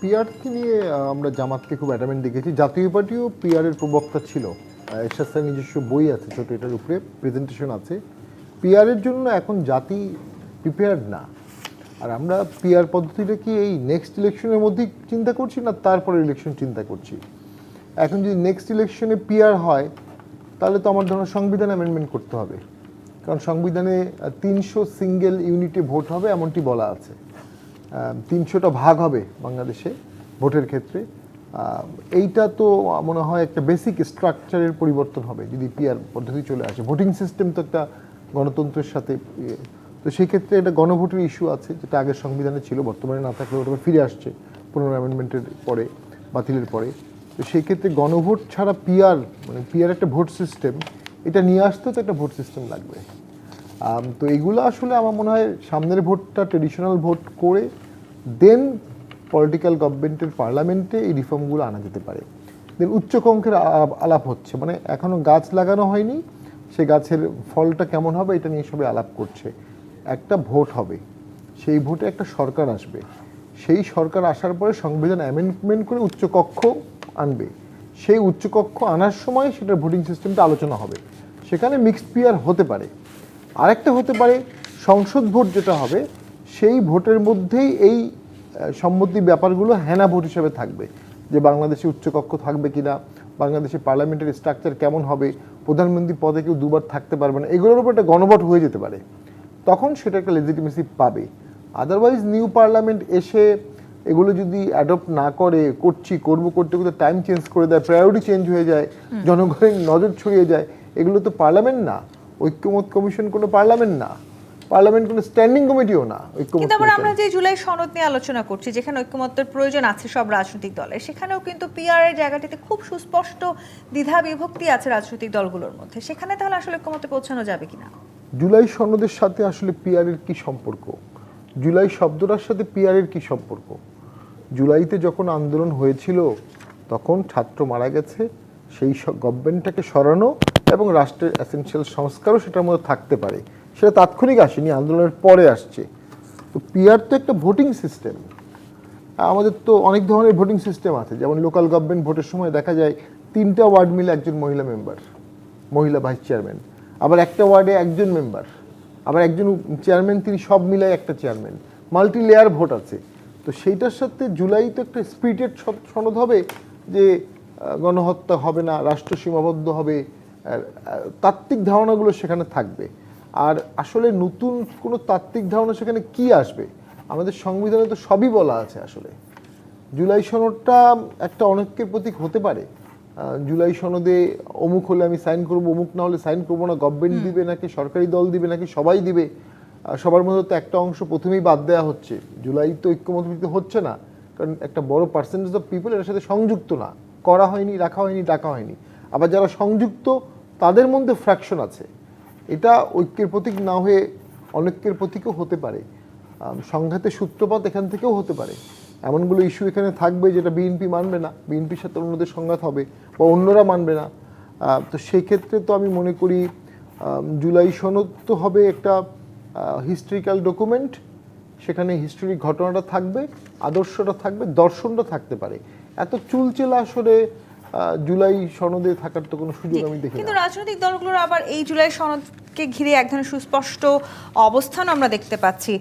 পিআরকে নিয়ে আমরা জামাতকে খুব অ্যাডামেন্ট দেখেছি। জাতীয় পার্টিও পিআরের প্রবক্তা ছিল। এরশাদ স্যার নিজস্ব বই আছে ছোট, এটার উপরে প্রেজেন্টেশন আছে। পিআরের জন্য এখন জাতি প্রিপেয়ার্ড না। আর আমরা পিআর পদ্ধতিটা কি এই নেক্সট ইলেকশনের মধ্যেই চিন্তা করছি, না তারপরে ইলেকশন চিন্তা করছি? এখন যদি নেক্সট ইলেকশনে পিআর হয়, তাহলে তো আমার ধরনের সংবিধান অ্যামেন্ডমেন্ট করতে হবে, কারণ সংবিধানে 300 সিঙ্গেল ইউনিটে ভোট হবে এমনটি বলা আছে। 300টা ভাগ হবে বাংলাদেশে ভোটের ক্ষেত্রে। এইটা তো মনে হয় একটা বেসিক স্ট্রাকচারের পরিবর্তন হবে যদি পিআর পদ্ধতি চলে আসে। ভোটিং সিস্টেম তো একটা গণতন্ত্রের সাথে, তো সেই ক্ষেত্রে এটা গণভোটের ইস্যু আছে, যেটা আগের সংবিধানে ছিল, বর্তমানে না থাকলে ওটা ফিরে আসছে 15 অ্যামেন্ডমেন্টের পরে, বাতিলের পরে। তো সেই ক্ষেত্রে গণভোট ছাড়া পিআর, মানে পিআর একটা ভোট সিস্টেম, এটা নিয়ে আসতেও তো একটা ভোট সিস্টেম লাগবে। তো এইগুলো আসলে আমার মনে হয় সামনের ভোটটা ট্রেডিশনাল ভোট করে দেন পলিটিক্যাল গভর্নমেন্টের পার্লামেন্টে এই রিফর্মগুলো আনা যেতে পারে। দেন উচ্চকঙ্কের আলাপ হচ্ছে, মানে এখনও গাছ লাগানো হয়নি, সে গাছের ফলটা কেমন হবে এটা নিয়ে সবাই আলাপ করছে। একটা ভোট হবে, সেই ভোটে একটা সরকার আসবে, সেই সরকার আসার পরে সংবিধান অ্যামেন্ডমেন্ট করে উচ্চকক্ষ আনবে। সেই উচ্চকক্ষ আনার সময় সেটার ভোটিং সিস্টেমটা আলোচনা হবে, সেখানে মিক্সড পিআর হতে পারে। আরেকটা হতে পারে সংসদ ভোট যেটা হবে, সেই ভোটের মধ্যেই এই সম্মতি ব্যাপারগুলো হেনা ভোট হিসেবে থাকবে, যে বাংলাদেশে উচ্চকক্ষ থাকবে কিনা, বাংলাদেশে পার্লামেন্টের স্ট্রাকচার কেমন হবে, প্রধানমন্ত্রী পদে কেউ দুবার থাকতে পারবে না, এগুলোর উপর একটা গণভোট হয়ে যেতে পারে। তখন সেটা একটা লেজিটিমেসি পাবে। আদারওয়াইজ নিউ পার্লামেন্ট এসে এগুলো যদি অ্যাডপ্ট না করে, করতে করতে টাইম চেঞ্জ করে দেয়, প্রায়োরিটি চেঞ্জ হয়ে যায়, জনগণের নজর ছড়িয়ে যায়, এগুলো তো পার্লামেন্ট না। ঐক্যমত কমিশন কোনো পার্লামেন্ট না, পার্লামেন্ট কোনো স্ট্যান্ডিং কমিটিও না। কিন্তু আবার আমরা যে জুলাই সনদ নিয়ে আলোচনা করছি, যেখানে ঐক্যমত্যের প্রয়োজন আছে সব রাজনৈতিক দলের, সেখানেও কিন্তু পিআর এর জায়গাটিতে খুব সুস্পষ্ট দ্বিধা বিভক্তি আছে রাজনৈতিক দলগুলোর মধ্যে। সেখানে তাহলে আসলে ঐক্যমত্যে পৌঁছানো যাবে কিনা? জুলাই সনদের সাথে আসলে পিআর এর কি সম্পর্ক? জুলাই শব্দটার সাথে পিআর এর কি সম্পর্ক? জুলাইতে যখন আন্দোলন হয়েছিল তখন ছাত্র মারা গেছে, সেই গভর্নমেন্টটাকে সরানো এবং রাষ্ট্রের এসেনশিয়াল সংস্কারও সেটার মধ্যে থাকতে পারে, সেটা তাৎক্ষণিক আসেনি, আন্দোলনের পরে আসছে। তো পিআর তো একটা ভোটিং সিস্টেম। আমাদের তো অনেক ধরনের ভোটিং সিস্টেম আছে, যেমন লোকাল গভর্নমেন্ট ভোটের সময় দেখা যায় 3টা ওয়ার্ড মিলে একজন মহিলা মেম্বার, মহিলা ভাইস চেয়ারম্যান, আবার একটা ওয়ার্ডে একজন মেম্বার, আবার একজন চেয়ারম্যান, তিনি সব মিলাই একটা চেয়ারম্যান, মাল্টি লেয়ার ভোট আছে। তো সেইটার সাথে জুলাই তো একটা স্পিরিটেড সনদ হবে, যে গণহত্যা হবে না, রাষ্ট্র সীমাবদ্ধ হবে, তাত্ত্বিক ধারণাগুলো সেখানে থাকবে। আর আসলে নতুন কোনো তাত্ত্বিক ধারণা সেখানে কি আসবে? আমাদের সংবিধানে তো সবই বলা আছে। আসলে জুলাই সনদটা একটা অনৈক্যের প্রতীক হতে পারে। জুলাই সনদে অমুক হলে আমি সাইন করবো, অমুক না হলে সাইন করবো না, গভর্নমেন্ট দিবে নাকি সরকারি দল দিবে নাকি সবাই দিবে, সবার মধ্যে তো একটা অংশ প্রথমেই বাদ দেওয়া হচ্ছে। জুলাই তো ঐক্যমত হচ্ছে না, কারণ একটা বড় পার্সেন্টেজ অফ পিপল এর সাথে সংযুক্ত না, করা হয়নি, রাখা হয়নি, ডাকা হয়নি। আবার যারা সংযুক্ত তাদের মধ্যে ফ্র্যাকশন আছে। এটা ঐক্যের প্রতীক না হয়ে অনৈক্যের প্রতীকও হতে পারে। সংঘাতের সূত্রপাত এখান থেকেও হতে পারে। এমনগুলো ইস্যু এখানে থাকবে যেটা বিএনপি মানবে না, বিএনপির সাথে অন্যদের সংঘাত হবে, বা অন্যরা মানবে না। তো সেই ক্ষেত্রে তো আমি মনে করি জুলাই সনদ তো হবে একটা হিস্ট্রিক্যাল ডকুমেন্ট, সেখানে হিস্টোরিক ঘটনাটা থাকবে, আদর্শটা থাকবে, দর্শনটা থাকতে পারে। এত চুলচেলা আসলে জুলাই সনদে থাকার তো কোনো সুযোগ আমি দেখি না। কিন্তু রাজনৈতিক দলগুলোর আবার এই জুলাই সনদকে ঘিরে এক ধরনের সুস্পষ্ট অবস্থান আমরা দেখতে পাচ্ছি।